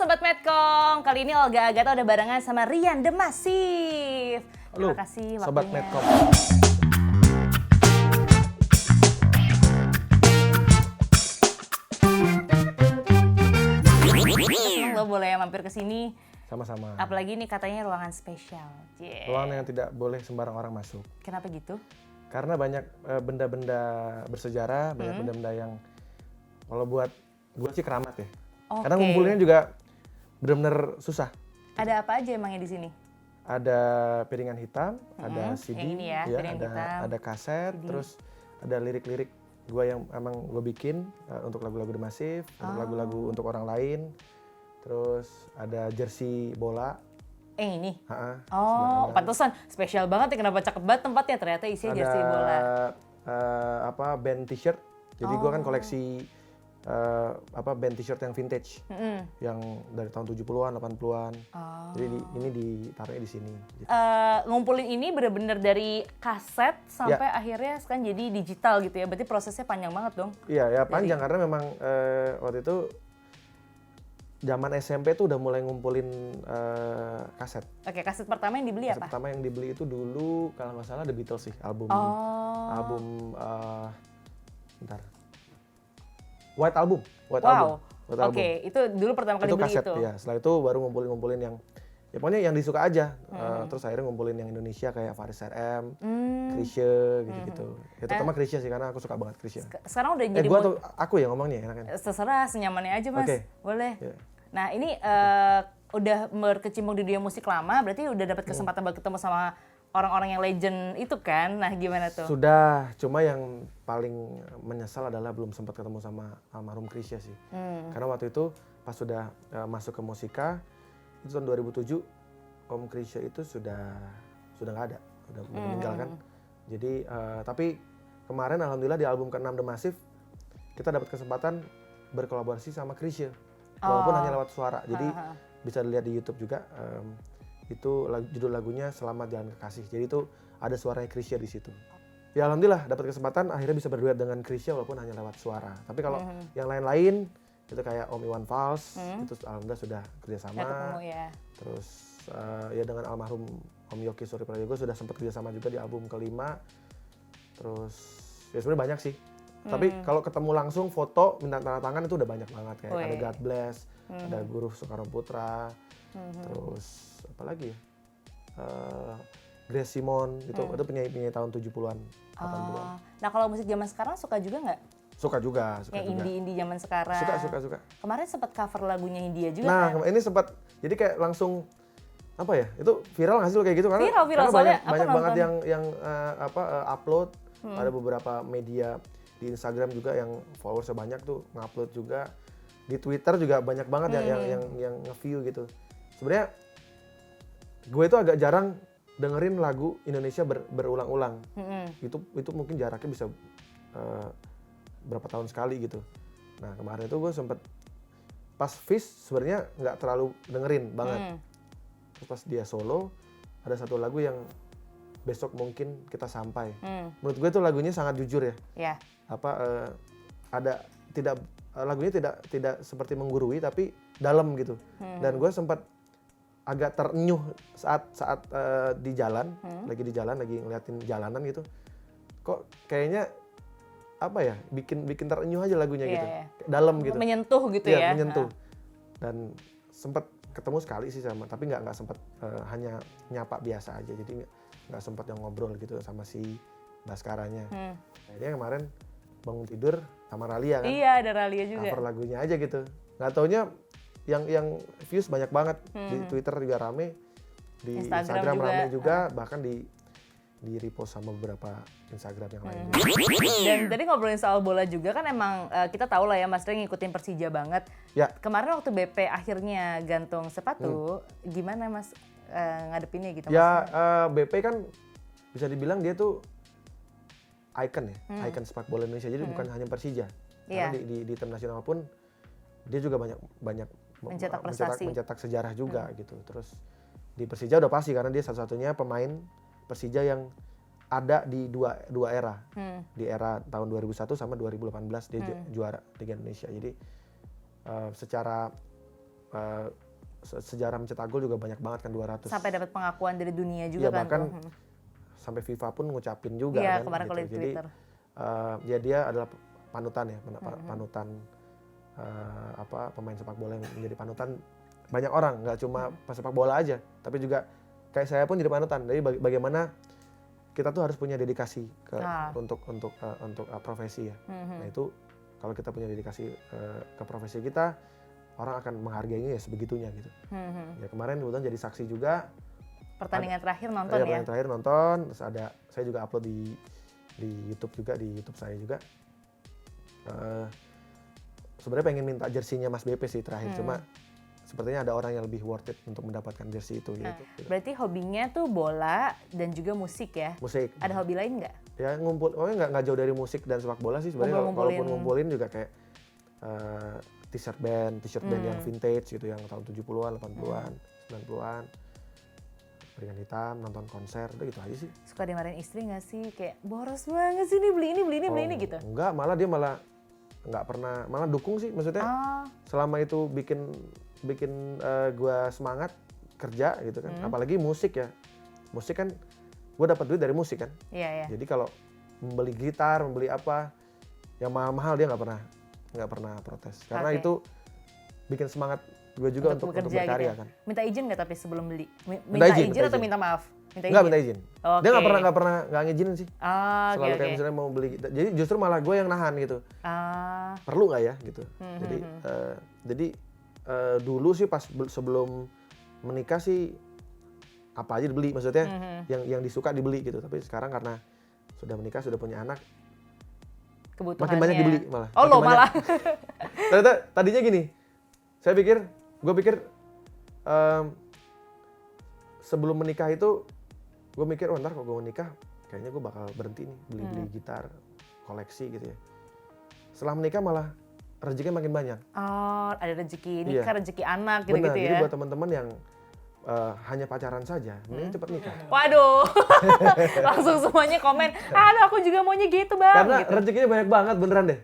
Sobat Medcom, kali ini Olga Agatha udah barengan sama Rian The Massive. Halo, Terima kasih waktunya. Sobat Medcom. Senang lo boleh mampir ke sini. Sama-sama. Apalagi ini katanya ruangan spesial. Ruangan yang tidak boleh sembarang orang masuk. Kenapa gitu? Karena banyak benda-benda bersejarah, banyak benda-benda yang kalau buat gue sih keramat ya. Oke. Karena ngumpulinnya juga benar-benar susah. Ada apa aja emangnya di sini? Ada piringan hitam, ada CD, yang ini ya, piringan hitam. ada kaset, CD. terus ada lirik-lirik gue yang emang gue bikin untuk lagu-lagu The Massive, untuk lagu-lagu untuk orang lain. Terus ada jersey bola. Ini? Ha-ha, Oh, sebelah kanan. pantesan. Spesial banget ya, kenapa cakep banget tempatnya. Ternyata isinya jersey bola. Ada band t-shirt. Jadi gue kan koleksi band t-shirt yang vintage. Yang dari tahun 70-an, 80-an. Jadi ini ditaruhnya di sini. Gitu. Ngumpulin ini bener-bener dari kaset sampai akhirnya sekarang jadi digital gitu ya. Berarti prosesnya panjang banget dong. Iya, ya panjang karena memang waktu itu zaman SMP tuh udah mulai ngumpulin kaset. Oke, kaset pertama yang dibeli Kaset apa? pertama yang dibeli itu dulu kalau nggak salah The Beatles sih, album bentar. White Album. Wow. White Album. Oke, itu dulu pertama kali Itu beli kaset itu. ya. Setelah itu baru ngumpulin yang ya pokoknya yang disuka aja. Terus akhirnya ngumpulin yang Indonesia kayak Faris RM, Chrisye gitu-gitu. Ya terutama Chrisye sih karena aku suka banget Chrisye. Sekarang udah jadi Gua atau aku ya ngomongnya enakan. terserah, senyamannya aja Mas. Oke. Boleh. Iya. Nah, ini udah berkecimpung di dunia musik lama, berarti udah dapat kesempatan buat ketemu sama orang-orang yang legend itu kan. Nah, gimana tuh? Sudah, cuma yang paling menyesal adalah belum sempat ketemu sama almarhum Chrisye sih. Karena waktu itu pas sudah masuk ke musika, itu tahun 2007, Om Chrisye itu sudah nggak ada, udah meninggal kan. Jadi, tapi kemarin alhamdulillah di album ke-6 The Massive, kita dapat kesempatan berkolaborasi sama Chrisye. Walaupun hanya lewat suara, jadi bisa dilihat di YouTube juga. Itu judul lagunya Selamat Jalan Kekasih. Jadi itu ada suaranya Chrisye di situ. Ya alhamdulillah dapat kesempatan akhirnya bisa berduet dengan Chrisye walaupun hanya lewat suara. Tapi kalau yang lain-lain itu kayak Om Iwan Fals itu alhamdulillah sudah kerjasama. Ya, ketemu ya. Terus ya dengan almarhum Om Yoki Suri Prayogo sudah sempat kerjasama juga di album kelima. Terus ya sebenarnya banyak sih. Tapi kalau ketemu langsung foto minta tanda tangan itu udah banyak banget kayak ada God Bless, ada Guru Soekarno Putra, terus apa lagi ya? Grace Simon itu penyanyi tahun 70-an, 80-an. Nah, kalau musik zaman sekarang suka juga nggak? Suka juga. Yang indie-indie zaman sekarang. Suka. Kemarin sempat cover lagunya Hindia juga Nah, kan? ini sempat jadi kayak langsung apa ya? Itu viral nggak sih lo kayak gitu karena Viral, karena soalnya aku banyak banget nonton. yang upload. Ada beberapa media di Instagram juga yang followersnya banyak tuh ngupload juga. Di Twitter juga banyak banget yang nge-view gitu. Sebenarnya gue itu agak jarang dengerin lagu Indonesia berulang-ulang. Itu mungkin jaraknya bisa berapa tahun sekali gitu. Nah kemarin itu gue sempet pas Fish sebenarnya nggak terlalu dengerin banget. Terus pas dia solo ada satu lagu yang besok mungkin kita sampai. Menurut gue itu lagunya sangat jujur ya. Ya. Lagunya tidak seperti menggurui tapi dalam gitu. Dan gue sempat agak terenyuh saat di jalan, lagi ngeliatin jalanan gitu. Kok kayaknya apa ya? Bikin terenyuh aja lagunya gitu. Iya. Dalam gitu. Menyentuh gitu ya. Iya, menyentuh. Dan sempat ketemu sekali sih tapi nggak sempat hanya nyapa biasa aja. Jadi nggak sempat yang ngobrol gitu sama si Baskaranya. Akhirnya kemarin bangun tidur sama Ralia kan. Iya, ada Ralia juga. Cover lagunya aja gitu. Nggak taunya yang views banyak banget. Di Twitter juga rame, di Instagram rame juga, bahkan di repost sama beberapa Instagram yang lain. Dan tadi ngobrolin soal bola juga kan emang kita tahu lah ya Mas Rey ngikutin Persija banget. Ya. Kemarin waktu BP akhirnya gantung sepatu, gimana Mas ngadepinnya gitu? Ya BP kan bisa dibilang dia tuh icon ya, icon sepak bola Indonesia. Jadi bukan hanya Persija. Karena di tim nasional pun dia juga banyak mencetak sejarah juga gitu. Terus di Persija udah pasti karena dia satu-satunya pemain Persija yang ada di dua era. Di era tahun 2001 sama 2018 dia juara Liga Indonesia. Jadi secara sejarah mencetak gol juga banyak banget kan 200. Sampai dapat pengakuan dari dunia juga Iya, kan bahkan tuh. sampai FIFA pun ngucapin juga Iya, kan kemarin gitu. kalau di Jadi Twitter. ya dia adalah panutan ya, panutan pemain sepak bola yang menjadi panutan banyak orang, nggak cuma pesepak bola aja, tapi juga kayak saya pun jadi panutan. Jadi bagaimana kita tuh harus punya dedikasi untuk profesi ya. Nah itu kalau kita punya dedikasi ke profesi kita, orang akan menghargainya ya sebegitunya gitu. Ya kemarin kebetulan jadi saksi juga. Pertandingan terakhir nonton ya? Pertandingan terakhir nonton, terus saya juga upload di YouTube juga, di YouTube saya juga. Sebenarnya pengen minta jersinya Mas BP sih terakhir, cuma sepertinya ada orang yang lebih worth it untuk mendapatkan jersey itu. Gitu. Berarti hobinya tuh bola dan juga musik ya? Musik. Ada hobi lain nggak? Ya pokoknya nggak jauh dari musik dan sepak bola sih sebenarnya. Walaupun ngumpulin juga kayak t-shirt band yang vintage gitu, yang tahun 70-an, 80-an, 90-an. Ringan hitam, nonton konser, udah gitu aja sih. Suka dimarahin istri nggak sih? Kayak boros banget sih nih, beli ini gitu? Enggak, dia malah nggak pernah, malah dukung sih, maksudnya selama itu bikin gua semangat kerja gitu kan. Apalagi musik ya, musik kan gua dapat duit dari musik kan. Iya. Jadi kalau membeli gitar, membeli apa yang mahal-mahal, dia nggak pernah protes, karena itu bikin semangat gue juga untuk berkarya gitu. Kan. Minta izin nggak tapi sebelum beli? Minta izin atau minta maaf? Minta izin. Okay. Dia nggak pernah ngizinin sih. Selalu kayak misalnya mau beli, jadi justru malah gue yang nahan gitu. Perlu nggak ya gitu. Jadi dulu sih pas sebelum menikah sih apa aja dibeli, maksudnya yang disuka dibeli gitu. Tapi sekarang karena sudah menikah, sudah punya anak, makin banyak dibeli malah. Oh lo malah. Ternyata tadinya gini, gue pikir sebelum menikah itu gue mikir, ntar kalau gue menikah kayaknya gue bakal berhenti nih beli gitar koleksi gitu ya. Setelah menikah malah rezekinya makin banyak. Oh, ada rezeki nikah, rezeki anak gitu-gitu ya. Jadi buat teman-teman yang hanya pacaran saja, mending cepet nikah. Waduh, langsung semuanya komen, aduh aku juga maunya gitu bang. Karena gitu. rezekinya banyak banget beneran deh.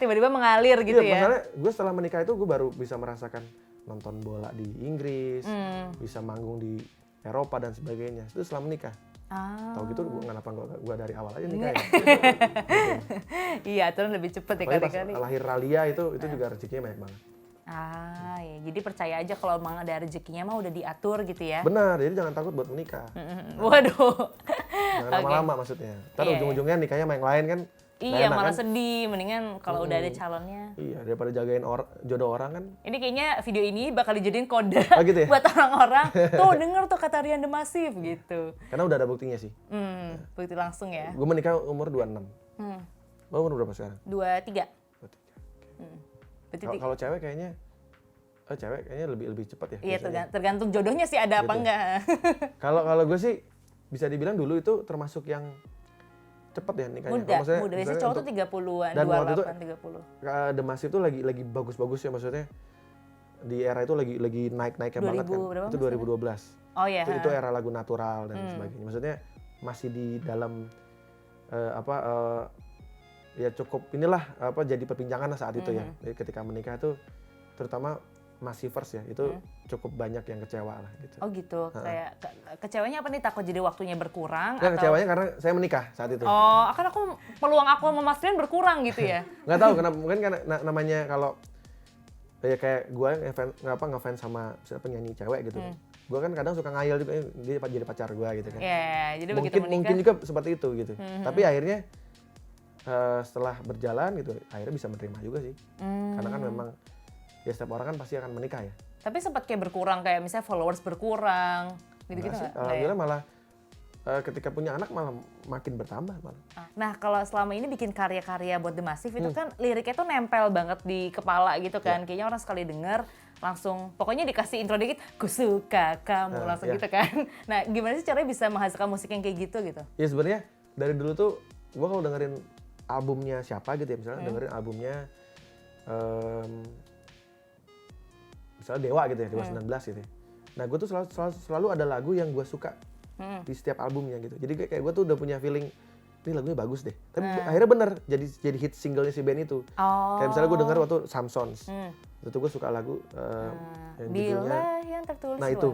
Tiba-tiba mengalir gitu ya. Masalahnya gue setelah menikah itu gue baru bisa merasakan nonton bola di Inggris, bisa manggung di Eropa dan sebagainya. Itu setelah menikah. Tahu gitu kenapa gue dari awal aja nikah ya. Iya, aturan lebih cepet ya kali-kali. Pas lahir Ralia itu juga rezekinya banyak banget. Ya, jadi percaya aja kalau emang ada rezekinya mah udah diatur gitu ya. Benar, jadi jangan takut buat menikah. Waduh. Jangan lama-lama maksudnya. Ntar ujung-ujungnya nikahnya sama yang lain kan. Iya, malah kan? Sedih. Mendingan kalau udah ada calonnya. Iya, daripada jagain jodoh orang kan. Ini kayaknya video ini bakal dijadiin kode gitu ya? buat orang-orang. Tuh denger tuh kata Rian The Massive gitu. Karena udah ada buktinya sih. Bukti langsung ya. Gue menikah umur 26. Lo umur berapa sekarang? 23. Kalau cewek kayaknya lebih cepat ya. Iya, tergantung jodohnya sih ada apa enggak. Kalau gue sih bisa dibilang dulu itu termasuk yang cepat ya nikahnya. Muda. Biasanya cowok tuh 30-an, 28, 30. The Massive tuh lagi bagus-bagus ya, maksudnya di era itu lagi naik-naiknya banget kan. Itu 2012. Oh iya. Itu era lagu natural dan sebagainya. Maksudnya masih di dalam ya cukup jadi perbincangan saat itu ya. Jadi ketika menikah itu terutama Massivers ya, itu cukup banyak yang kecewa lah gitu. Oh gitu, kayak kecewanya apa nih, takut jadi waktunya berkurang? Nggak, kecewanya karena saya menikah saat itu. Oh, kan peluang aku sama Mas Rian berkurang gitu ya? Nggak tahu kenapa, mungkin karena namanya kalau ya kayak gue ngefans sama siapa penyanyi cewek gitu. Gue kan kadang suka ngayal juga, dia jadi pacar gue gitu kan. Iya, jadi begitu menikah. Mungkin juga seperti itu gitu. Tapi akhirnya setelah berjalan gitu, akhirnya bisa menerima juga sih. Karena kan memang ya setiap orang kan pasti akan menikah ya. Tapi sempat kayak berkurang, kayak misalnya followers berkurang, gitu-gitu nggak? Alhamdulillah malah ketika punya anak malah makin bertambah malah. Nah kalau selama ini bikin karya-karya buat The Massive itu kan liriknya tuh nempel banget di kepala gitu kan. Kayaknya orang sekali denger langsung, pokoknya dikasih intro dikit, ku suka kamu, langsung gitu kan. Nah gimana sih caranya bisa menghasilkan musik yang kayak gitu? Ya sebenarnya dari dulu tuh gue kalau dengerin albumnya siapa gitu ya, misalnya dengerin albumnya misalnya Dewa gitu ya, Dewa 19 gitu ya. Nah gue tuh selalu ada lagu yang gue suka di setiap albumnya gitu. Jadi kayak gue tuh udah punya feeling, ini lagunya bagus deh. Tapi akhirnya bener, jadi hit singlenya si band itu. Kayak misalnya gue denger waktu Samsons. Itu gue suka lagu yang judulnya, Bila yang tertulis. nah itu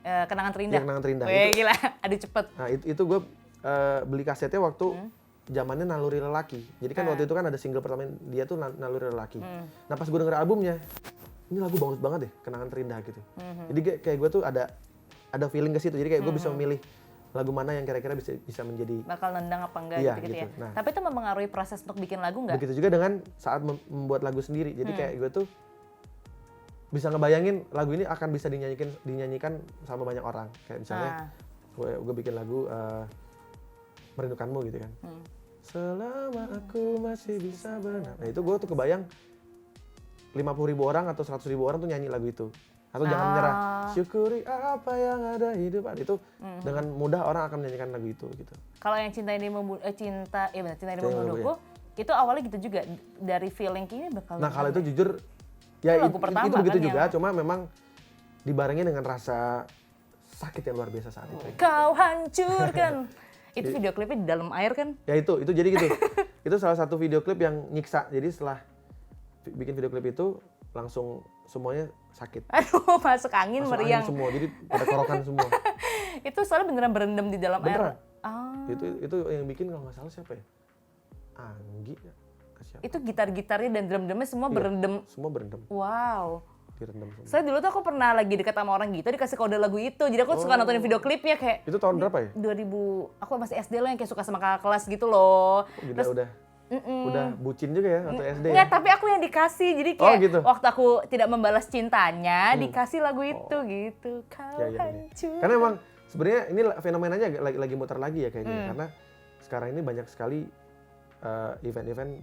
Kenangan Terindah. yang Kenangan Terindah. Wih, gila, aduh cepet. Nah itu gue beli kasetnya waktu zamannya Naluri Lelaki. Jadi kan waktu itu kan ada single pertama dia tuh Naluri Lelaki. Nah pas gue denger albumnya, ini lagu bagus banget deh, Kenangan Terindah gitu. Jadi kayak gue tuh ada feeling ke situ. Jadi kayak gue bisa memilih lagu mana yang kira-kira bisa menjadi Bakal nendang apa enggak Iya, gitu ya. gitu. Nah. Tapi itu mempengaruhi proses untuk bikin lagu nggak? begitu juga dengan saat membuat lagu sendiri. Jadi kayak gue tuh bisa ngebayangin lagu ini akan bisa dinyanyikan sama banyak orang. Kayak misalnya gue bikin lagu Merindukanmu gitu kan. Selama aku masih bisa berenang. Nah itu gue tuh kebayang 50.000 orang atau 100.000 orang tuh nyanyi lagu itu. Atau jangan menyerah, syukuri apa yang ada hidup. Itu dengan mudah orang akan menyanyikan lagu itu gitu. Kalau yang Cinta Ini Membunuhku, itu awalnya gitu juga dari feeling kayaknya bakal. Nah kalau itu jujur, ya lagu pertama itu begitu kan juga. Cuma memang dibarengi dengan rasa sakit yang luar biasa saat itu. Kau hancurkan. Itu video klipnya di dalam air kan? Ya itu jadi gitu. Itu salah satu video klip yang nyiksa. Jadi setelah bikin video klip itu langsung semuanya sakit. Aduh, masuk angin Masuk meriang. angin semua, jadi pada korokan semua. Itu soalnya beneran berendam di dalam Beneran. air. Itu yang bikin kalau nggak salah siapa ya? Anggi ya? Siapa? Itu gitar-gitarnya dan drum-drumnya semua Iya, berendam. semua berendam, Wow. direndam semua. Saya dulu tuh aku pernah lagi dekat sama orang gitu dikasih kode lagu itu. Jadi aku suka nontonin video klipnya kayak Itu tahun berapa ya? 2000, aku masih SD loh yang kayak suka sama kakak kelas gitu loh. Gila, udah bucin juga ya waktu SD. Enggak, Ya? tapi aku yang dikasih. Jadi kayak gitu. waktu aku tidak membalas cintanya, dikasih lagu itu gitu. Kau Ya. hancur. Karena emang sebenarnya ini fenomenanya lagi muter lagi ya kayaknya. Karena sekarang ini banyak sekali event-event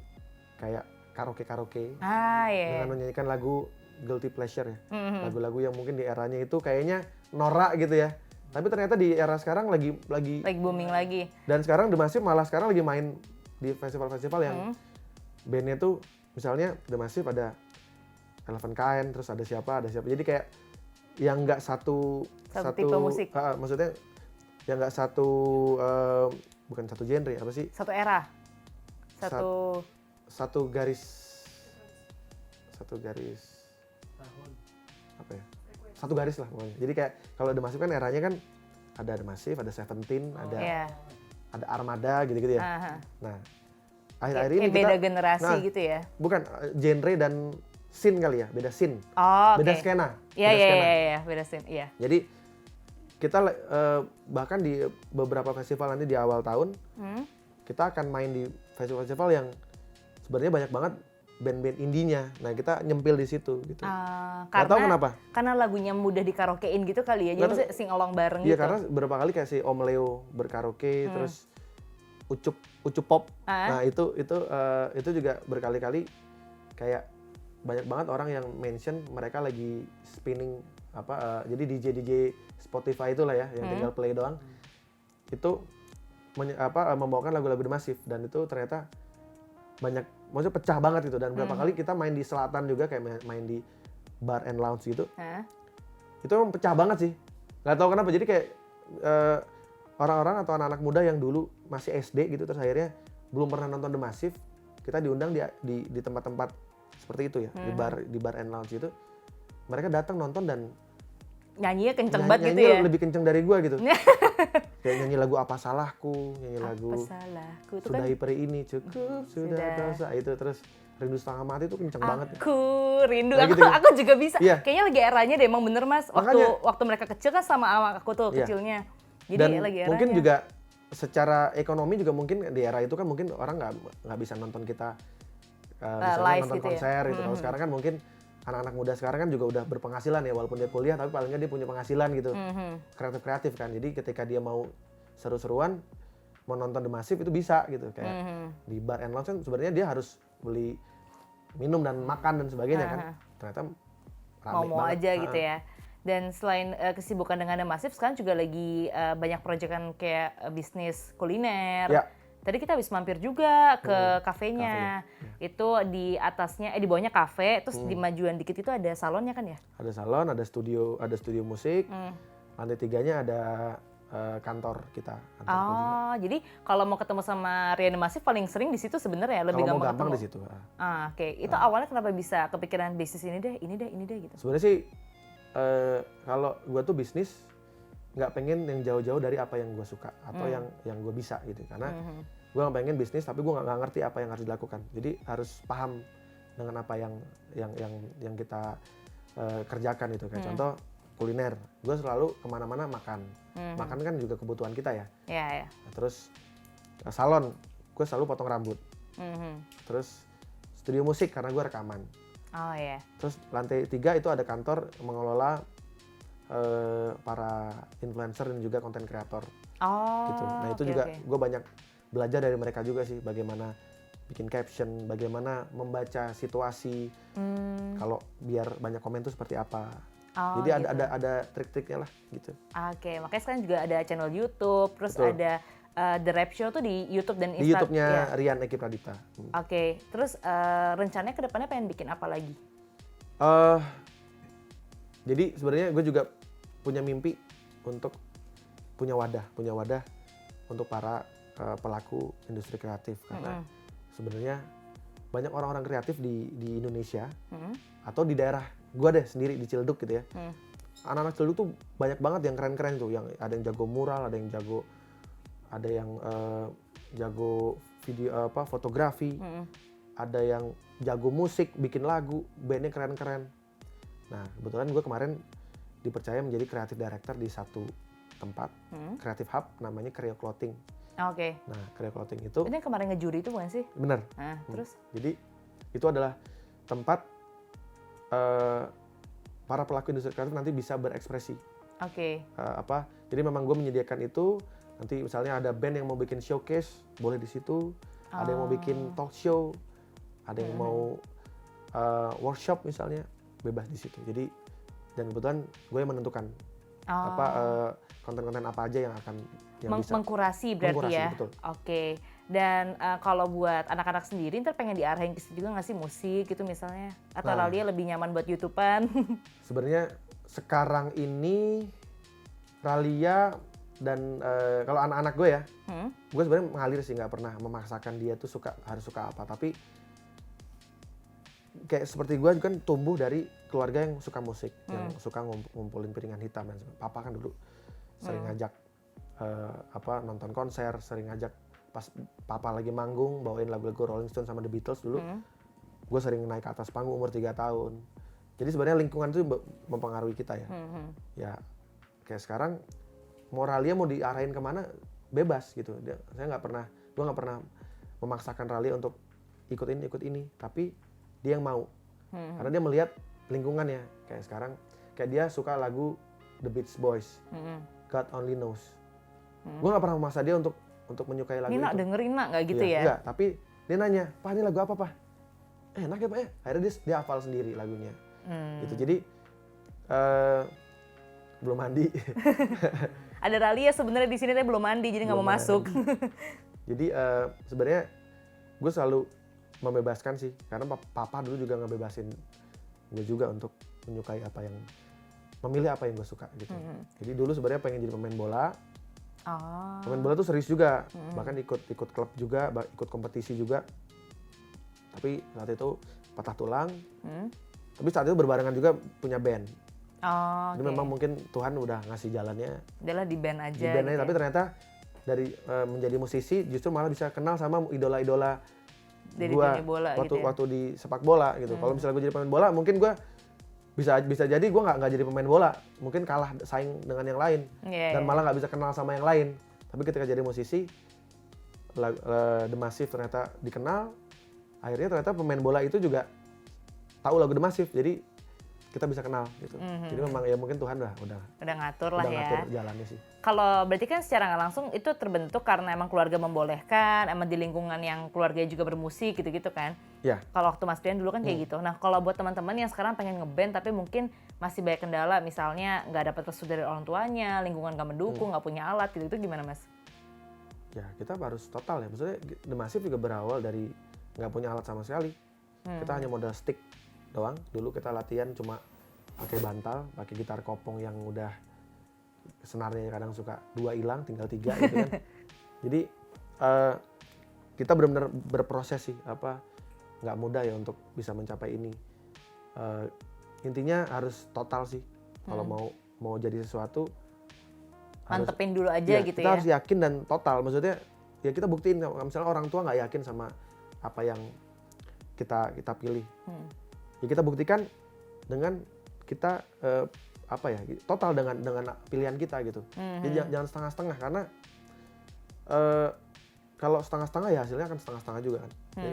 kayak karaoke Iya. dengan menyanyikan lagu guilty pleasure ya. Lagu-lagu yang mungkin di eranya itu kayaknya norak gitu ya. Tapi ternyata di era sekarang lagi booming lagi. dan sekarang The Massive malah sekarang lagi main di festival-festival yang bandnya tuh misalnya The Massive ada Eleven Kind, terus ada siapa. Jadi kayak yang nggak satu tipe musik. Maksudnya yang nggak satu bukan satu genre apa sih? Satu era. Satu garis apa ya? Satu garis lah pokoknya. Jadi kayak kalau The Massive kan eranya kan ada The Massive, ada Seventeen, ada Armada gitu-gitu ya. Nah, akhir-akhir ini beda kita generasi gitu ya. Bukan genre dan scene kali ya, beda scene. Oh, beda oke. skena. Iya, beda scene. Iya. Jadi kita bahkan di beberapa festival nanti di awal tahun, kita akan main di festival-festival yang sebenarnya banyak banget band-band indinya. Nah, kita nyempil di situ gitu. Nggak tahu kenapa. Karena lagunya mudah dikaraokein gitu kali ya. Jadi maksudnya sing along bareng Iya, gitu. karena beberapa kali kayak si Om Leo berkaraoke, terus Ucup Pop. Nah, itu juga berkali-kali kayak banyak banget orang yang mention mereka lagi spinning jadi DJ Spotify itulah ya yang tinggal play doang. Itu membawakan lagu-lagu The Massive dan itu ternyata maksudnya pecah banget gitu. Dan berapa kali kita main di selatan juga kayak main di bar and lounge gitu. Itu emang pecah banget sih. Gak tahu kenapa, jadi kayak orang-orang atau anak-anak muda yang dulu masih SD gitu terus akhirnya belum pernah nonton The Massive, kita diundang di tempat-tempat seperti itu ya, di bar and lounge itu. Mereka datang nonton dan nyanyinya kenceng banget gitu ya. Lebih kenceng dari gua gitu. Kayak nyanyi lagu Apa Salahku, nyanyi lagu Sudahi Peri Ini Cukup Sudah Dosa itu, terus Rindu Setengah Mati itu kenceng banget. Aku rindu, nah, aku juga bisa. Iya. Kayaknya lagi eranya deh emang bener Mas. Waktu mereka kecil kan sama aku tuh kecilnya. Jadi dan lagi eranya. mungkin juga secara ekonomi juga mungkin di era itu kan mungkin orang nggak bisa nonton kita misalnya nonton gitu konser gitu. Kalau sekarang kan mungkin anak-anak muda sekarang kan juga udah berpenghasilan ya, walaupun dia kuliah tapi paling nggak dia punya penghasilan gitu, kreatif kan. Jadi ketika dia mau seru-seruan mau nonton The Massive itu bisa gitu, kayak di bar and lounge kan sebenarnya dia harus beli minum dan makan dan sebagainya kan. Ternyata rame mau banget. aja gitu ya. Dan selain kesibukan dengan The Massive, sekarang juga lagi banyak proyekan kayak bisnis kuliner. Ya. Tadi kita habis mampir juga ke kafenya. Itu di atasnya, di bawahnya kafe, terus di majuan dikit itu ada salonnya kan ya? Ada salon, ada studio musik. Lantai 3-nya ada kantor kantorku juga. Oh, jadi kalau mau ketemu sama Rian The Massive paling sering di situ sebenarnya lebih Kalau mau gampang gampang ketemu. di situ. Oke. Itu awalnya kenapa bisa kepikiran bisnis ini deh gitu? Sebenarnya sih kalau gue tuh bisnis nggak pengen yang jauh-jauh dari apa yang gue suka atau yang gue bisa gitu, karena gue nggak pengen bisnis tapi gue nggak ngerti apa yang harus dilakukan, jadi harus paham dengan apa yang kita kerjakan itu. Kayak contoh kuliner, gue selalu kemana-mana makan kan juga kebutuhan kita ya. Iya. Nah, terus salon, gue selalu potong rambut. Terus studio musik karena gue rekaman. Oh iya. Terus lantai 3 itu ada kantor mengelola para influencer dan juga konten kreator. Oh. Gitu. Nah itu juga gue banyak belajar dari mereka juga sih, bagaimana bikin caption, bagaimana membaca situasi, kalau biar banyak komen tuh seperti apa. Oh, jadi gitu. ada trik-triknya lah gitu. Oke, makanya sekarang juga ada channel YouTube, terus Betul. ada The Rap Show tuh di YouTube dan Instagram. Di YouTube-nya Rian Eki Pradipta. Oke, terus rencananya ke depannya pengen bikin apa lagi? Jadi sebenarnya gue juga punya mimpi untuk punya wadah untuk para pelaku industri kreatif, karena sebenarnya banyak orang-orang kreatif di Indonesia atau di daerah gue deh sendiri di Ciledug gitu ya. Anak-anak Ciledug tuh banyak banget yang keren-keren tuh, yang ada yang jago mural, ada yang jago video fotografi, ada yang jago musik, bikin lagu, bandnya keren-keren. Nah kebetulan gue kemarin dipercaya menjadi creative director di satu tempat, creative hub namanya Creo Clothing. Oke. Nah Creo Clothing itu Ini yang kemarin ngejuri itu bukan sih? bener. Nah, terus? Jadi itu adalah tempat para pelaku industri kreatif nanti bisa berekspresi. Oke. Jadi memang gue menyediakan itu. Nanti misalnya ada band yang mau bikin showcase, boleh di situ. Ada yang mau bikin talk show, ada yang mau workshop misalnya, bebas di situ. Jadi dan kebetulan gue yang menentukan konten-konten apa aja yang akan bisa mengkurasi berarti ya. Betul. Oke. Dan kalau buat anak-anak sendiri ntar pengen diarahin ke situ juga nggak sih, musik gitu misalnya? Atau Ralia lebih nyaman buat YouTubean? Sebenarnya sekarang ini Ralia dan kalau anak-anak gue ya, gue sebenarnya mengalir sih, nggak pernah memaksakan dia tuh harus suka apa. Tapi kayak seperti gue kan tumbuh dari keluarga yang suka musik, yang suka ngumpulin piringan hitam. Dan papa kan dulu sering ngajak nonton konser, sering ngajak pas papa lagi manggung bawain lagu-lagu Rolling Stone sama The Beatles dulu. Gue sering naik ke atas panggung umur 3 tahun. Jadi sebenarnya lingkungan itu mempengaruhi kita ya. Ya kayak sekarang Ralia mau diarahin kemana bebas gitu. Gue nggak pernah memaksakan Ralia untuk ikut ini, tapi dia yang mau. Karena dia melihat lingkungannya. Kayak sekarang kayak dia suka lagu The Beach Boys, God Only Knows. Gue nggak pernah memaksa dia untuk menyukai lagu Nina itu. dengerin nak nggak gitu ya? Enggak, tapi dia nanya, "Pak, ini lagu apa, Pak?" Enak ya, Pak ya. Akhirnya dia hafal sendiri lagunya. Gitu. Jadi belum mandi. Ada Ralia sebenarnya di sini tapi belum mandi, jadi nggak mau masuk. Jadi sebenarnya gue selalu membebaskan sih, karena papa dulu juga ngebebasin gue juga untuk menyukai memilih apa yang gue suka gitu. Jadi dulu sebenarnya pengen jadi pemain bola. Pemain bola tuh serius juga, bahkan ikut klub juga, ikut kompetisi juga. Tapi saat itu patah tulang. Tapi saat itu berbarengan juga punya band. Jadi memang mungkin Tuhan udah ngasih jalannya. Udahlah di band aja. Di band aja, gitu tapi ternyata dari menjadi musisi justru malah bisa kenal sama idola-idola gua waktu di sepak bola gitu. Kalau misalnya gue jadi pemain bola, mungkin gue bisa jadi gue nggak jadi pemain bola, mungkin kalah saing dengan yang lain dan malah nggak bisa kenal sama yang lain. Tapi ketika jadi musisi, The Massive ternyata dikenal, akhirnya ternyata pemain bola itu juga tahu lagu The Massive, jadi kita bisa kenal gitu. Jadi memang ya mungkin Tuhan udah ngatur lah ya. Ngatur jalannya sih. Kalau berarti kan secara nggak langsung itu terbentuk karena emang keluarga membolehkan, emang di lingkungan yang keluarganya juga bermusik gitu-gitu kan. Ya. Kalau waktu Mas Rian dulu kan kayak gitu. Nah kalau buat teman-teman yang sekarang pengen ngeband tapi mungkin masih banyak kendala, misalnya nggak dapat restu dari orang tuanya, lingkungan nggak mendukung, nggak punya alat gitu, itu gimana Mas? Ya kita harus total ya. Maksudnya The Massive juga berawal dari nggak punya alat sama sekali. Kita hanya modal stick doang. Dulu kita latihan cuma pakai bantal, pakai gitar kopong yang udah senarnya kadang suka 2 hilang tinggal 3 gitu kan. Jadi kita benar-benar berproses sih, nggak mudah ya untuk bisa mencapai ini. Intinya harus total sih kalau mau jadi sesuatu. Mantepin dulu aja gitu kita ya. harus yakin dan total, maksudnya ya kita buktiin kalau misalnya orang tua nggak yakin sama apa yang kita pilih, ya kita buktikan dengan kita total dengan pilihan kita gitu. Jadi jangan setengah-setengah, karena kalau setengah-setengah ya hasilnya akan setengah-setengah juga kan. Jadi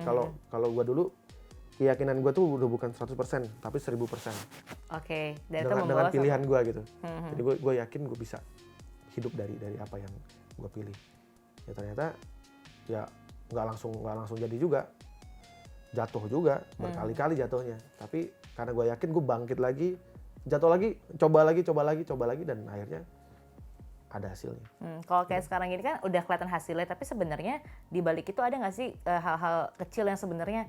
kalau gua dulu keyakinan gua tuh udah bukan 100% tapi 1000%. Oke, dan itu Dengan membawa pilihan gua gitu. Jadi gua yakin gua bisa hidup dari apa yang gua pilih. Ya ternyata ya nggak langsung jadi juga. Jatuh juga, berkali-kali jatuhnya. Tapi karena gue yakin gue bangkit lagi, jatuh lagi, coba lagi, dan akhirnya ada hasilnya. Kalau kayak sekarang ini kan udah kelihatan hasilnya, tapi sebenarnya di balik itu ada nggak sih hal-hal kecil yang sebenarnya,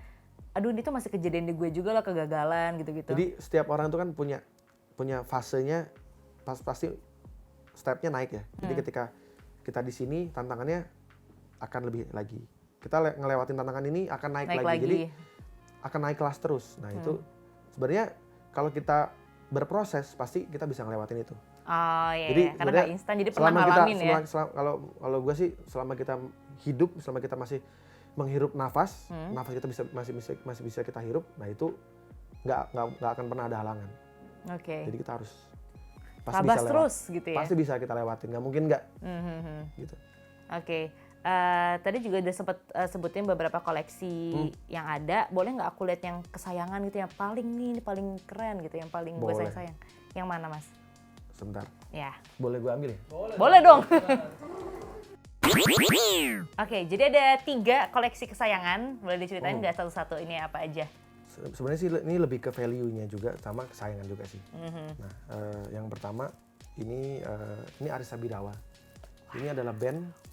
aduh ini tuh masih kejadian di gue juga lah, kegagalan gitu-gitu. Jadi setiap orang itu kan punya fasenya, pasti stepnya naik ya. Jadi ketika kita di sini tantangannya akan lebih lagi. Kita ngelewatin tantangan ini akan naik lagi. Jadi akan naik kelas terus. Nah itu sebenarnya kalau kita berproses pasti kita bisa ngelewatin itu. Oh iya, jadi, karena nggak instan, jadi pernah ngalamin ya. Kalau gue sih selama kita hidup, selama kita masih menghirup nafas kita masih bisa kita hirup. Nah itu nggak akan pernah ada halangan. Oke. Jadi kita harus pasti Tabas bisa terus gitu ya. Pasti bisa kita lewatin, nggak mungkin nggak. Gitu. Oke. Tadi juga udah sempet sebutin beberapa koleksi yang ada. Boleh nggak aku lihat yang kesayangan gitu, yang paling paling keren gitu, yang paling gue sayang. Yang mana Mas? Sebentar. Ya. Boleh gue ambil ya? Boleh dong. Oke, jadi ada 3 koleksi kesayangan. Boleh diceritain nggak satu-satu ini apa aja? Sebenarnya sih ini lebih ke value-nya juga sama kesayangan juga sih. Nah, yang pertama ini Arissa Birawa. Ini adalah band.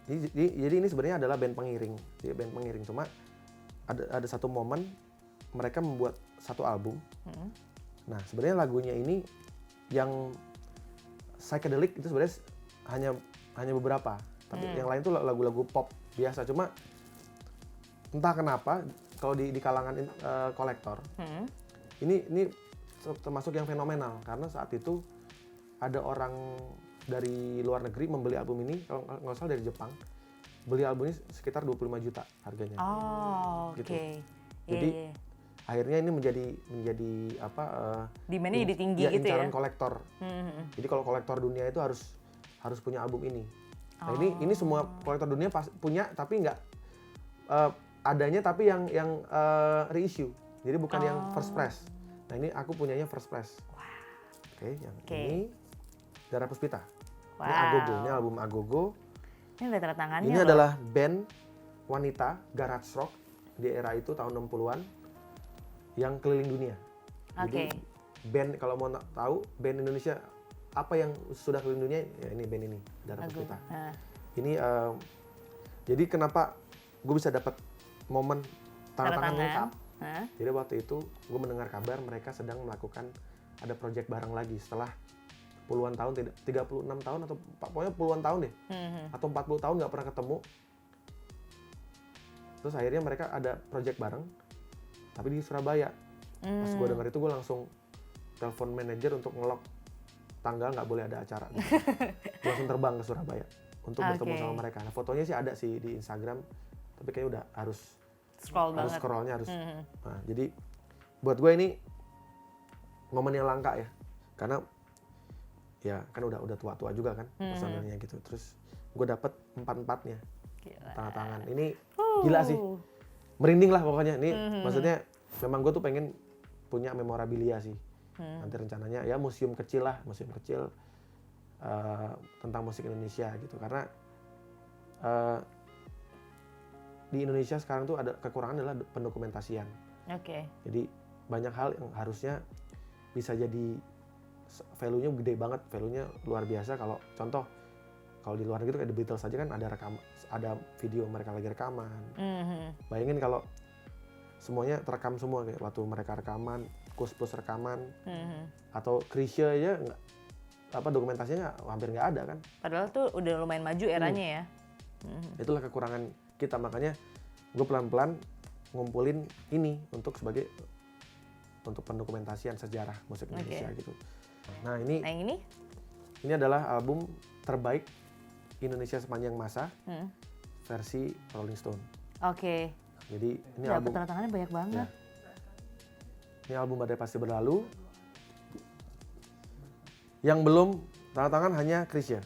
Jadi ini sebenarnya adalah band pengiring. Jadi band pengiring, cuma ada satu momen mereka membuat satu album. Nah, sebenarnya lagunya ini yang psychedelic itu sebenarnya hanya beberapa. Tapi yang lain tuh lagu-lagu pop biasa. Cuma entah kenapa kalau di kalangan kolektor ini termasuk yang fenomenal, karena saat itu ada orang dari luar negeri membeli album ini, kalau nggak salah dari Jepang, beli album ini sekitar 25 juta harganya. Oh, oke. Gitu. Jadi akhirnya ini menjadi demand-nya jadi tinggi gitu ya. Incaran kolektor. Jadi kalau kolektor dunia itu harus punya album ini. Nah, ini semua kolektor dunia punya, tapi nggak adanya, tapi yang reissue. Jadi bukan yang first press. Nah, ini aku punyanya first press. Oke, yang ini Dara Puspita. Ini Agogo, ini album Agogo. Ini ada tanda tangannya. Ini adalah band wanita garage rock di era itu tahun 60-an yang keliling dunia. Jadi band, kalau mau tahu band Indonesia apa yang sudah keliling dunia, ya ini band ini, Dara Puspita. Ini jadi kenapa gue bisa dapat momen tanda tangan lengkap? Jadi waktu itu gue mendengar kabar mereka sedang melakukan ada project bareng lagi setelah puluhan tahun, 36 tahun atau pokoknya puluhan tahun deh, atau 40 tahun nggak pernah ketemu. Terus akhirnya mereka ada project bareng, tapi di Surabaya. Pas gue dengar itu gue langsung telepon manajer untuk ngelok tanggal, nggak boleh ada acara. Gitu. Gue langsung terbang ke Surabaya untuk bertemu sama mereka. Nah, fotonya sih ada sih di Instagram, tapi kayaknya udah harus scrollnya harus. Nah, jadi buat gue ini momen yang langka ya, karena ya kan udah tua-tua juga kan personelnya gitu. Terus gue dapet 4-4-nya tanda tangan. Ini gila sih, merinding lah pokoknya. Ini maksudnya memang gue tuh pengen punya memorabilia sih. Nanti rencananya ya museum kecil tentang musik Indonesia gitu, karena di Indonesia sekarang tuh ada kekurangan adalah pendokumentasian. Jadi banyak hal yang harusnya bisa jadi value-nya gede banget, value-nya luar biasa. Kalau contoh, kalau di luar negeri kayak The Beatles saja kan ada video mereka lagi rekaman. Bayangin kalau semuanya terekam semua kayak waktu mereka rekaman, Kus-Plus rekaman, atau Chrisye aja nggak, dokumentasinya hampir nggak ada kan. Padahal tuh udah lumayan maju eranya ya. Itulah kekurangan kita, makanya gue pelan-pelan ngumpulin ini untuk pendokumentasian sejarah musik Indonesia gitu. Nah Nah yang ini? Ini adalah album terbaik Indonesia sepanjang masa versi Rolling Stone. Oke. Jadi ini Dapat album tanda tangannya banyak banget. Ini album Badai Pasti Berlalu. Yang belum tanda tangan hanya Chrisye.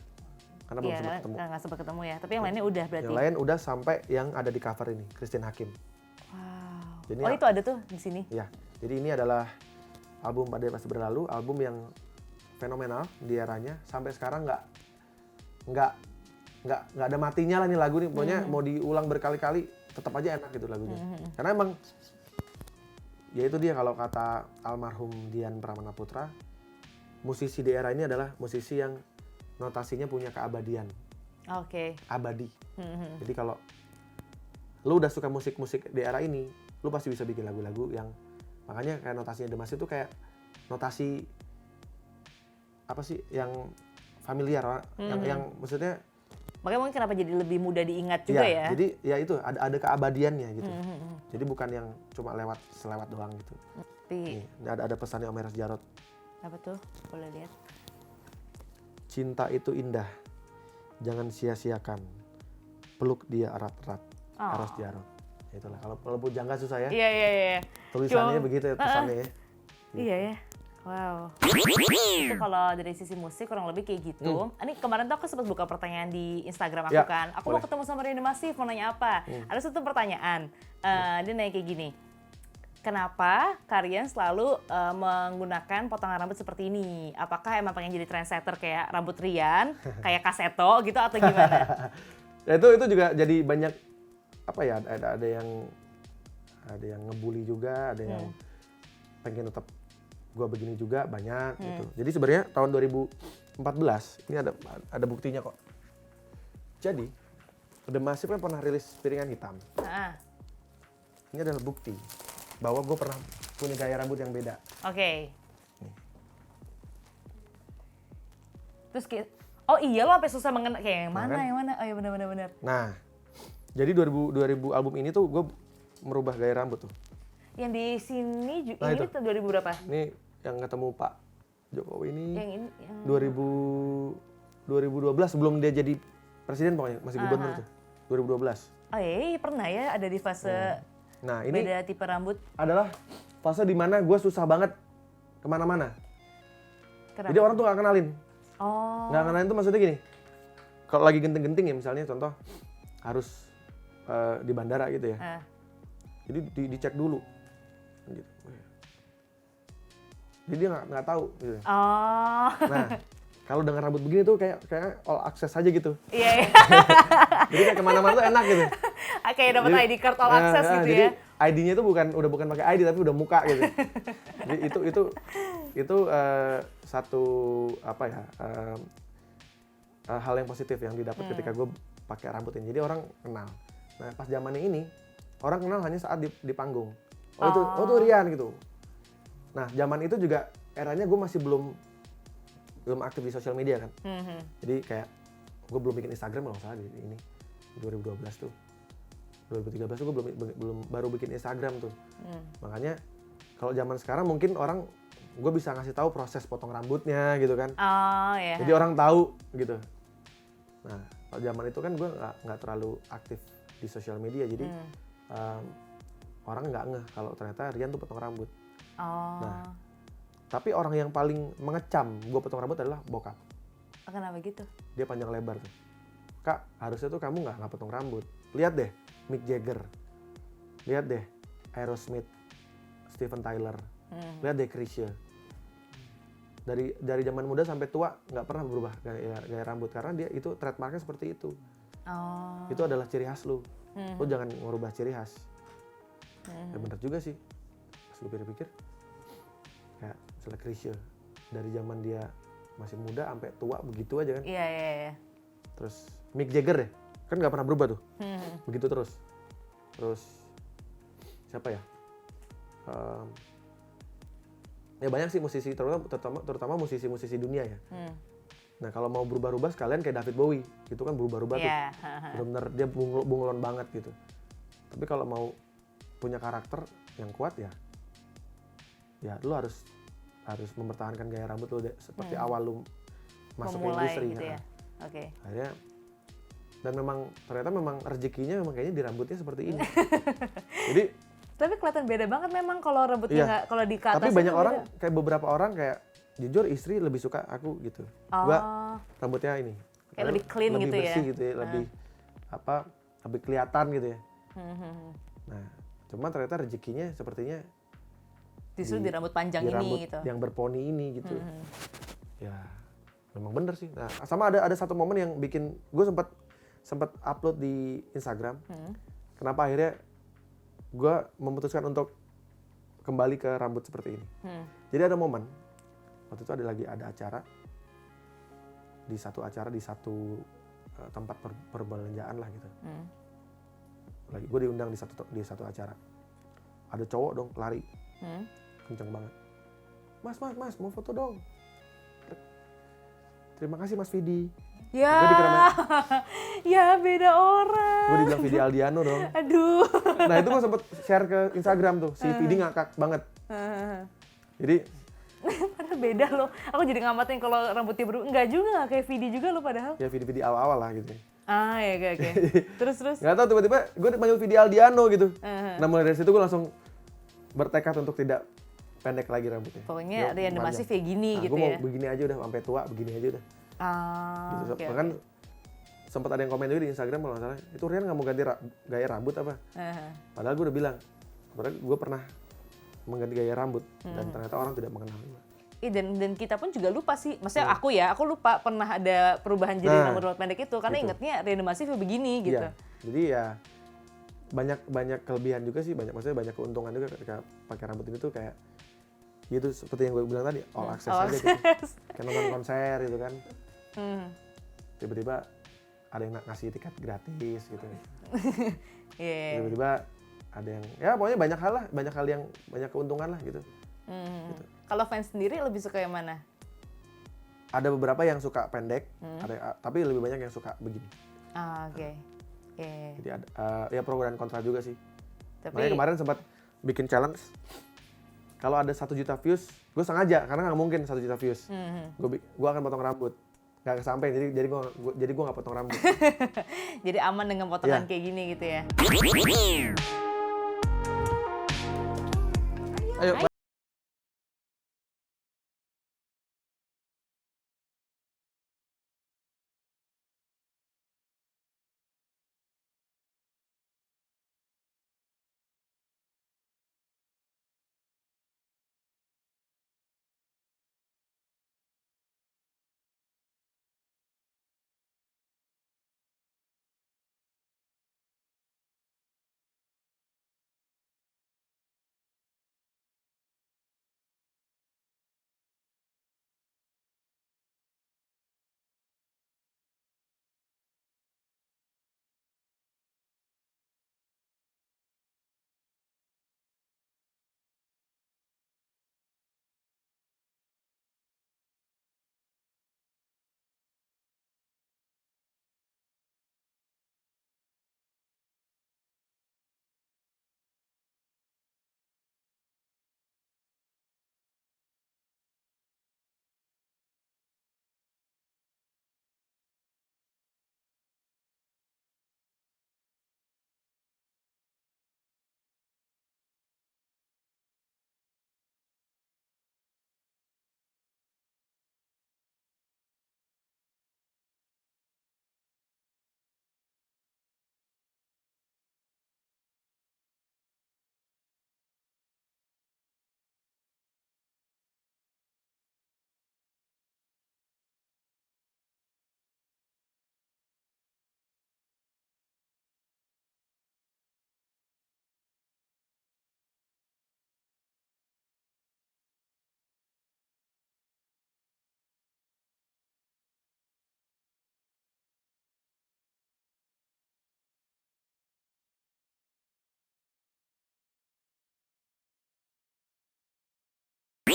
Karena belum sempat ketemu. Nggak sempat ketemu ya. Tapi yang lainnya udah berarti. Yang lain udah sampai yang ada di cover ini, Christine Hakim. Wow. Jadi itu ada tuh di sini. Ya. Jadi ini adalah album Badai Pasti Berlalu, album yang fenomenal di eranya. Sampai sekarang nggak ada matinya lah nih lagu nih. Pokoknya mau diulang berkali-kali tetap aja enak gitu lagunya. Karena emang ya itu dia, kalau kata almarhum Dian Pramana Putra, musisi di era ini adalah musisi yang notasinya punya keabadian. Oke. Abadi. Jadi kalau lu udah suka musik-musik di era ini, lu pasti bisa bikin lagu-lagu yang, makanya kayak notasinya The Massive itu kayak notasi apa sih yang familiar, yang maksudnya. Makanya mungkin kenapa jadi lebih mudah diingat juga ya. Jadi ya itu ada keabadiannya gitu. Jadi bukan yang cuma selewat doang gitu. Nih, ada pesannya Om Eros Jarot. apa tuh? Boleh lihat. Cinta itu indah, jangan sia-siakan. Peluk dia erat-erat. Eros Jarot. Itulah, kalau Pujangga susah ya. Iya. Tulisannya begitu ya, pesannya ya. Iya ya. Wow. Itu kalau dari sisi musik kurang lebih kayak gitu. Ini kemarin tuh aku sempat buka pertanyaan di Instagram aku kan. Aku mau ketemu sama Rindy Massive, mau nanya apa? Ada satu pertanyaan. Dia nanya kayak gini. Kenapa kalian selalu menggunakan potongan rambut seperti ini? Apakah emang pengen jadi trendsetter kayak rambut Rian, kayak Kaseto gitu atau gimana? Ya itu juga jadi banyak apa ya? Ada yang ngebully juga, ada yang pengen tetap gue begini juga banyak gitu. Jadi sebenarnya tahun 2014 ini ada buktinya kok. Jadi The Massive kan pernah rilis Piringan Hitam. Ini adalah bukti bahwa gue pernah punya gaya rambut yang beda. Oke. Terus oh iya lo sampai susah mengenal kayak yang mana, kan? yang mana? Oh iya benar. Nah, jadi 2000 album ini tuh gue merubah gaya rambut tuh. Yang di sini Nah, ini tuh 2000 berapa? Ini yang ketemu Pak Jokowi ini, Yang ini yang 2012 sebelum dia jadi presiden, pokoknya masih gubernur tuh. 2012. Oh iya, pernah ya ada di fase Nah, ini beda tipe rambut. adalah fase di mana gue susah banget kemana-mana. Kenapa? Jadi orang tuh gak kenalin. Oh. Nggak kenalin tuh maksudnya gini. Kalau lagi genting-genting ya, misalnya contoh harus di bandara gitu ya. Jadi dicek dulu. Gitu. Jadi dia nggak tahu gitu. Oh. Nah, kalau dengan rambut begini tuh kayak all access aja gitu. Iya. Jadi kayak kemana-mana tuh enak gitu. Kayak dapat ID card all access gitu jadi ya. ID-nya tuh udah bukan pakai ID tapi udah muka gitu. Jadi itu satu apa ya hal yang positif yang didapat ketika gue pakai rambut ini. Jadi orang kenal. Nah pas zamannya ini orang kenal hanya saat di panggung. Oh tuh Rian gitu. Nah zaman itu juga eranya gue masih belum aktif di sosial media kan. Jadi kayak gue belum bikin Instagram kalau nggak salah di ini 2012 tuh. 2013 tuh gue belum baru bikin Instagram tuh. Makanya kalau zaman sekarang mungkin orang gue bisa ngasih tahu proses potong rambutnya gitu kan. Oh iya. Jadi orang tahu gitu. Nah kalau zaman itu kan gue nggak terlalu aktif di sosial media, jadi orang nggak ngeh kalau ternyata Rian tuh potong rambut. Oh. Nah tapi orang yang paling mengecam gue potong rambut adalah bokap. Kenapa gitu? Dia panjang lebar tuh. Kak harusnya tuh kamu nggak potong rambut. Lihat deh Mick Jagger, lihat deh Aerosmith, Steven Tyler, lihat deh Chrisye. Dari zaman muda sampai tua nggak pernah berubah gaya rambut karena dia itu trademarknya seperti itu. Oh. Itu adalah ciri khas lu. Lu jangan ngubah ciri khas. Ya bener juga sih. Pas gue pikir-pikir, kayak misalnya Chrisye dari zaman dia masih muda sampai tua begitu aja kan. Iya. Terus Mick Jagger deh, kan nggak pernah berubah tuh. Begitu terus siapa ya? em, ya banyak sih musisi, terutama musisi-musisi dunia ya. Nah kalau mau berubah-ubah sekalian kayak David Bowie, itu kan berubah-ubah tuh, Iya. bener-bener dia bunglon banget gitu. Tapi kalau mau punya karakter yang kuat ya lu harus mempertahankan gaya rambut lu seperti awal lu masuk ke Memulai industri. gitu Nah, ya. Oke. akhirnya dan ternyata memang rezekinya memang kayaknya di rambutnya seperti ini. Jadi Tapi kelihatan beda banget memang kalau rambutnya iya, nggak, kalau di ke atas tapi itu banyak orang beda. kayak beberapa orang kayak jujur istri lebih suka aku gitu. Oh, Gua rambutnya ini kayak lebih clean lebih gitu ya. bersih gitu ya, lebih lebih kelihatan gitu ya. Nah, cuman ternyata rezekinya sepertinya Justru di rambut panjang di ini rambut gitu. yang berponi ini gitu. Ya, memang bener sih. Nah, sama ada satu momen yang bikin gue sempat upload di Instagram. Kenapa akhirnya gue memutuskan untuk kembali ke rambut seperti ini. Jadi ada momen waktu itu ada acara di satu tempat perbelanjaan lah gitu. Lagi gue diundang di satu acara. Ada cowok dong lari, kenceng banget. Mas, mau foto dong. Terima kasih Mas Vidi. Ya, Gue dikira ya beda orang. gue dibilang Vidi Aldiano dong. Aduh. Nah itu gue sempet share ke Instagram tuh, si Vidi ngakak banget. Jadi Padahal beda loh. Aku jadi ngamatin kalau rambutnya berubah. Enggak juga, nggak kayak Vidi juga loh padahal. ya Vidi awal-awal lah gitu. Ah ya, oke. Terus. Nggak tahu tiba-tiba gue dipanggil Vidi Aldiano gitu. Nah mulai dari situ gue langsung bertekad untuk tidak pendek lagi rambutnya. Pokoknya Rian panjang. Demasif kayak gini gitu Gue mau ya. begini aja udah, sampai tua begini aja udah. Gitu. Oke. Bahkan sempat ada yang komen juga di Instagram kalau nggak salah, itu Rian nggak mau ganti gaya rambut apa? Padahal gue udah bilang, padahal gue pernah mengganti gaya rambut dan ternyata orang tidak mengenal gue. Dan kita pun juga lupa sih. Maksudnya aku lupa pernah ada perubahan jadi rambut pendek itu karena gitu. ingetnya Rian Demasif begini gitu. Iya. Jadi ya banyak kelebihan juga sih, maksudnya banyak keuntungan juga ketika pakai rambut ini tuh kayak gitu seperti yang gue bilang tadi, all access aja gitu. Kayak nonton konser gitu kan. Tiba-tiba ada yang ngasih tiket gratis gitu. Yeah. Tiba-tiba ada yang ya pokoknya banyak hal yang banyak keuntungan lah gitu. Gitu. Kalau fans sendiri lebih suka yang mana? Ada beberapa yang suka pendek, tapi lebih banyak yang suka begini. Oke. Jadi ada ya pro dan kontra juga sih. Tapi Makanya kemarin sempat bikin challenge. Kalau ada 1 juta views, gue sengaja karena nggak mungkin 1 juta views. Gue akan potong rambut. Nggak kesampai, jadi gue nggak potong rambut. jadi aman dengan potongan Iya. kayak gini gitu ya. Ayo.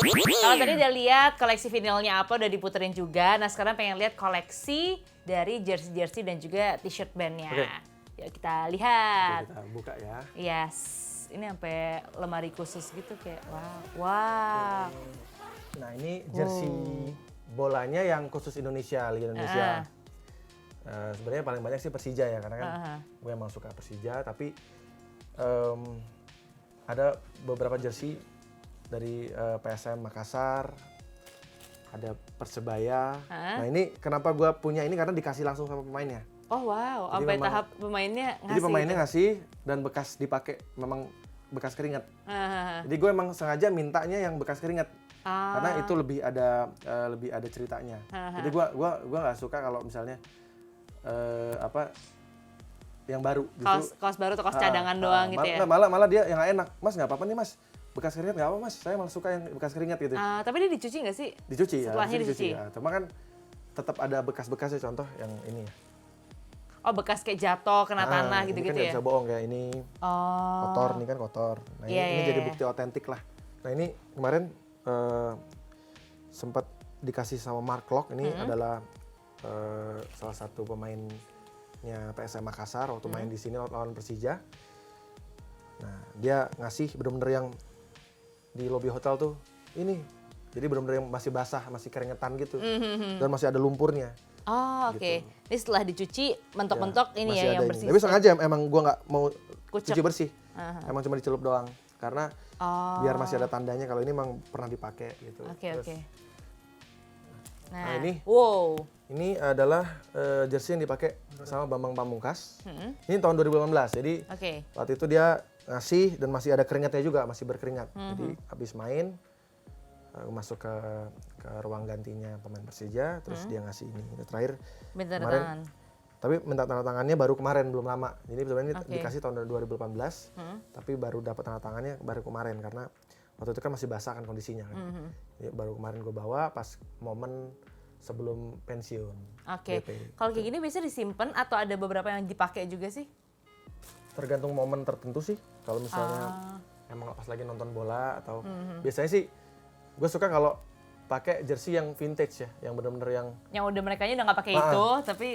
Kalau tadi udah lihat koleksi vinilnya apa udah diputerin juga. Nah sekarang pengen lihat koleksi dari jersey-jersey dan juga t-shirt bandnya. Oke. Yuk kita lihat. Kita buka ya. Yes, ini sampai lemari khusus gitu kayak wow. Nah ini jersey bolanya yang khusus Indonesia, Liga Indonesia. Sebenarnya paling banyak sih Persija ya, karena kan gue emang suka Persija. Tapi ada beberapa jersey dari PSM Makassar, ada Persebaya. Nah ini kenapa gue punya ini karena dikasih langsung sama pemainnya. Oh wow, Jadi sampai memang- tahap pemainnya ngasih. Jadi pemainnya gitu. ngasih dan bekas dipakai, memang bekas keringat. Jadi gue emang sengaja mintanya yang bekas keringat. Karena itu lebih ada ceritanya. Jadi gua nggak suka kalau misalnya yang baru. Kaos baru atau kaos cadangan doang gitu ya. Malah dia yang nggak enak. Mas nggak apa-apa nih mas, bekas keringat nggak apa mas. Saya malah suka yang bekas keringat gitu. Tapi dia dicuci nggak sih? Dicuci ya. Setelahnya harusnya dicuci. Ya. Cuma kan tetap ada bekas-bekasnya, contoh yang ini ya. Oh bekas kayak jatuh kena tanah Ini gitu-gitu kan nggak ya? bisa bohong kayak ini. Kotor, ini kan kotor. Nah ini jadi bukti otentik lah. Nah ini kemarin sempat dikasih sama Mark Klok, ini adalah salah satu pemainnya PSM Makassar waktu main di sini lawan Persija. Nah dia ngasih bener-bener yang di lobi hotel tuh ini, jadi bener-bener yang masih basah, masih keringetan gitu, dan masih ada lumpurnya. Oh oke, ini setelah dicuci mentok-mentok ini Masih ya yang ada bersih. Tapi sengaja emang gua nggak mau Kucek. cuci bersih, emang cuma dicelup doang, karena biar masih ada tandanya kalau ini emang pernah dipakai gitu. Terus, Oke. Nah ini, wow. ini adalah jersey yang dipakai sama Bambang Pamungkas. Ini tahun 2018, jadi waktu itu dia ngasih dan masih ada keringatnya juga, masih berkeringat. Jadi habis main masuk ke ruang gantinya pemain Persija, terus dia ngasih ini. Itu terakhir Minta kemarin, tangan. tapi minta tanda tangannya baru kemarin, belum lama. Jadi sebenarnya ini dikasih tahun 2018, tapi baru dapat tanda tangannya baru kemarin karena waktu itu kan masih basah kan kondisinya kan. Jadi baru kemarin gue bawa pas momen sebelum pensiun. Oke. DP. Kalau kayak gini biasanya disimpan atau ada beberapa yang dipakai juga sih? Tergantung momen tertentu sih. Kalau misalnya emang pas lagi nonton bola atau biasanya sih gue suka kalau pakai jersey yang vintage ya, yang bener-bener yang udah mereka udah nggak pakai itu, tapi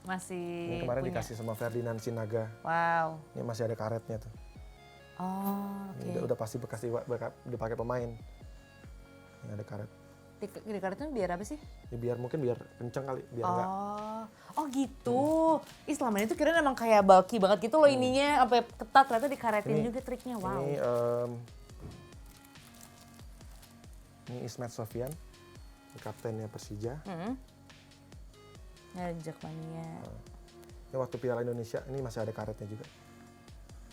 masih ini kemarin punya. dikasih sama Ferdinand Sinaga. Wow. Ini masih ada karetnya tuh. Oh, oke. Ini udah pasti bekas dipakai pemain. Ini ada karet. Di karetnya biar apa sih? Ya biar kenceng kali, biar enggak. Oh gitu. Ih selama ini tuh kira emang kayak bulky banget gitu loh ininya, sampai ketat, ternyata dikaretin juga triknya. Wow. Ini Ismet Sofyan, kaptennya Persija. Ngajak mania. Ini waktu Piala Indonesia, ini masih ada karetnya juga.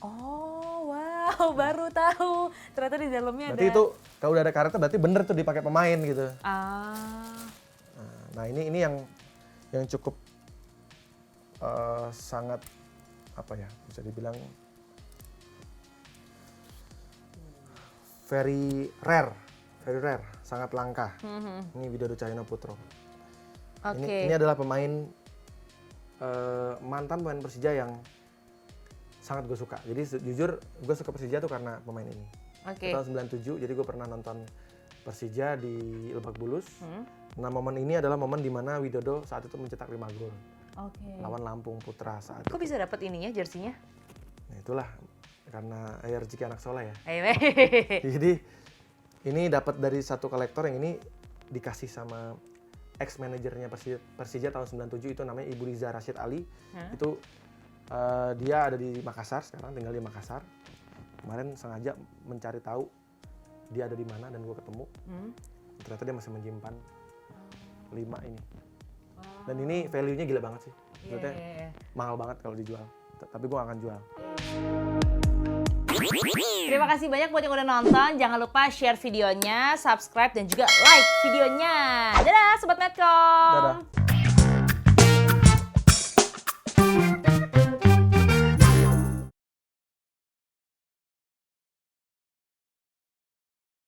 Oh wow, baru tahu. Ternyata di dalamnya Berarti itu kalau udah ada karetnya berarti bener tuh dipakai pemain gitu. Nah ini yang cukup sangat apa ya, bisa dibilang very rare, sangat langka. Ini Widodo Cahyono Putro. Ini adalah pemain mantan pemain Persija yang sangat gue suka. Jadi jujur gue suka Persija tuh karena pemain ini. Tahun 97, jadi gue pernah nonton Persija di Lebak Bulus. Nah momen ini adalah momen di mana Widodo saat itu mencetak 5 gol. Lawan Lampung Putra saat Kok itu. bisa dapat ininya jersinya? Nah itulah karena rezeki anak soleh ya. Ayo. Jadi ini dapat dari satu kolektor yang ini dikasih sama ex manajernya Persija tahun 97, itu namanya Ibu Riza Rashid Ali. Itu dia ada di Makassar sekarang, tinggal di Makassar. Kemarin sengaja mencari tahu dia ada di mana dan gue ketemu. Ternyata dia masih menyimpan 5 ini. Dan ini value-nya gila banget sih. Maksudnya mahal banget kalau dijual. Tapi gue gak akan jual. Terima kasih banyak buat yang udah nonton. Jangan lupa share videonya, subscribe, dan juga like videonya. Dadah Sobat Medcom! Dadah.